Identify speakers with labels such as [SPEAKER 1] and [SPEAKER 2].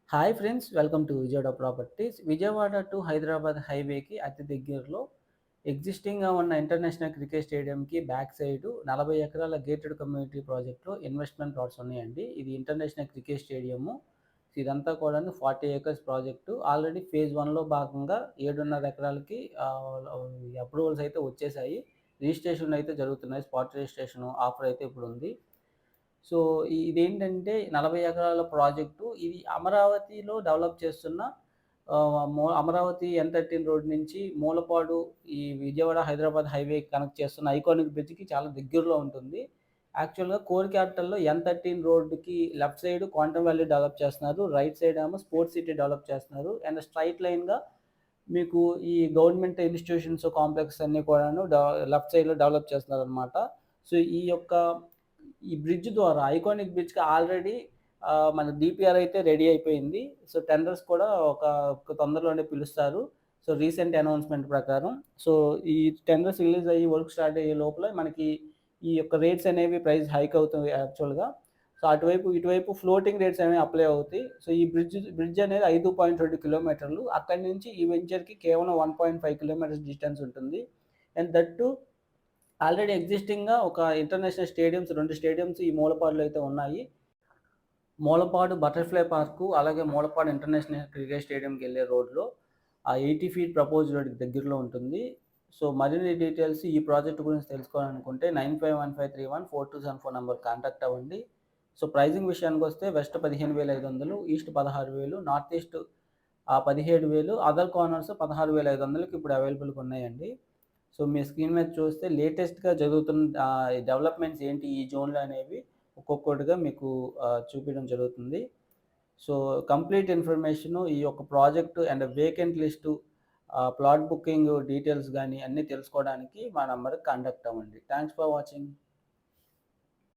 [SPEAKER 1] Hi friends, welcome to Vijayawada properties. Vijayawada to Hyderabad హైవేకి అతి దగ్గరలో ఎగ్జిస్టింగ్‌గా ఉన్న ఇంటర్నేషనల్ క్రికెట్ స్టేడియంకి బ్యాక్ సైడు 40 ఎకరాల గేటెడ్ కమ్యూనిటీ ప్రాజెక్ట్‌లో ఇన్వెస్ట్‌మెంట్ ప్లాట్స్ ఉన్నాయండి. ఇది ఇంటర్నేషనల్ క్రికెట్ స్టేడియము. ఇదంతా కూడాను 40 ఏకర్స్ ప్రాజెక్టు. ఆల్రెడీ ఫేజ్ 1లో భాగంగా 7.5 ఎకరాలకి అప్రూవల్స్ అయితే వచ్చేసాయి. రిజిస్ట్రేషన్‌లు అయితే జరుగుతున్నాయి. స్పాట్ రిజిస్ట్రేషన్ ఆఫర్ అయితే ఇప్పుడుంది. సో, ఇదేంటంటే 40 ఎకరాల ప్రాజెక్టు. ఇది అమరావతిలో డెవలప్ చేస్తున్న అమరావతి N13 రోడ్ నుంచి మూలపాడు ఈ విజయవాడ, హైదరాబాద్ హైవే కనెక్ట్ చేస్తున్న ఐకానిక్ బ్రిడ్జ్‌కి చాలా దగ్గరలో ఉంటుంది. యాక్చువల్‌గా కోర్ క్యాపిటల్‌లో N13 రోడ్‌కి left side quantum valley develop చేస్తున్నారు. రైట్ సైడ్ ఏమో స్పోర్ట్స్ సిటీ డెవలప్ చేస్తున్నారు. అండ్ స్ట్రెయిట్ లైన్‌గా మీకు ఈ గవర్నమెంట్ ఇన్‌స్టిట్యూషన్స్ కాంప్లెక్స్ అన్నీ కూడాను లెఫ్ట్ సైడ్‌లో డెవలప్ చేస్తున్నారనమాట. సో, ఈ బ్రిడ్జ్ ద్వారా ఐకానిక్ బ్రిడ్జ్‌కి ఆల్రెడీ మన డీపీఆర్ అయితే రెడీ అయిపోయింది. సో, టెండర్స్ కూడా ఒక తొందరలోనే పిలుస్తారు. సో, రీసెంట్ అనౌన్స్‌మెంట్ ప్రకారం. సో, ఈ టెండర్స్ రిలీజ్ అయ్యి వర్క్ స్టార్ట్ అయ్యే లోపల మనకి ఈ యొక్క రేట్స్ అనేవి ప్రైస్ హైక్ అవుతుంది యాక్చువల్‌గా. సో, ఇటువైపు ఫ్లోటింగ్ రేట్స్ అనేవి అప్లై అవుతాయి. సో, ఈ బ్రిడ్జ్ అనేది 5.2 కిలోమీటర్లు. అక్కడి నుంచి ఈ వెంచర్‌కి కేవలం 1.5 కిలోమీటర్స్ డిస్టెన్స్ ఉంటుంది. అండ్ దట్ టూ ఆల్రెడీ ఎగ్జిస్టింగ్‌గా ఒక ఇంటర్నేషనల్ స్టేడియమ్స్ 2 స్టేడియమ్స్ ఈ మూలపాడులో అయితే ఉన్నాయి. మూలపాడు బటర్‌ఫ్లై పార్కు, అలాగే మూలపాడు ఇంటర్నేషనల్ క్రికెట్ స్టేడియంకెళ్ళే రోడ్‌లో ఆ 80 ఫీట్ ప్రపోజ్డ్ రోడ్‌కి దగ్గరలో ఉంటుంది. సో, మరిన్ని డీటెయిల్స్ ఈ ప్రాజెక్ట్ గురించి తెలుసుకోవాలనుకుంటే 9515314274 నంబర్‌కి కాంటాక్ట్ అవ్వండి. సో, ప్రైజింగ్ విషయానికొస్తే west 15,500, east 16,000, north east 17,000, other corners 16,500కి ఇప్పుడు అవైలబుల్‌గా ఉన్నాయండి. సో, మీ స్క్రీన్ మీద చూస్తే లేటెస్ట్‌గా జరుగుతున్న డెవలప్‌మెంట్స్ ఏంటి ఈ జోన్‌లో అనేవి ఒక్కొక్కటిగా మీకు చూపియడం జరుగుతుంది. సో, కంప్లీట్ ఇన్ఫర్మేషను ఈ యొక్క project and vacant list, plot booking details గాని అన్నీ తెలుసుకోవడానికి మా నంబర్‌కి కాంటాక్ట్ అవ్వండి. Thanks for watching.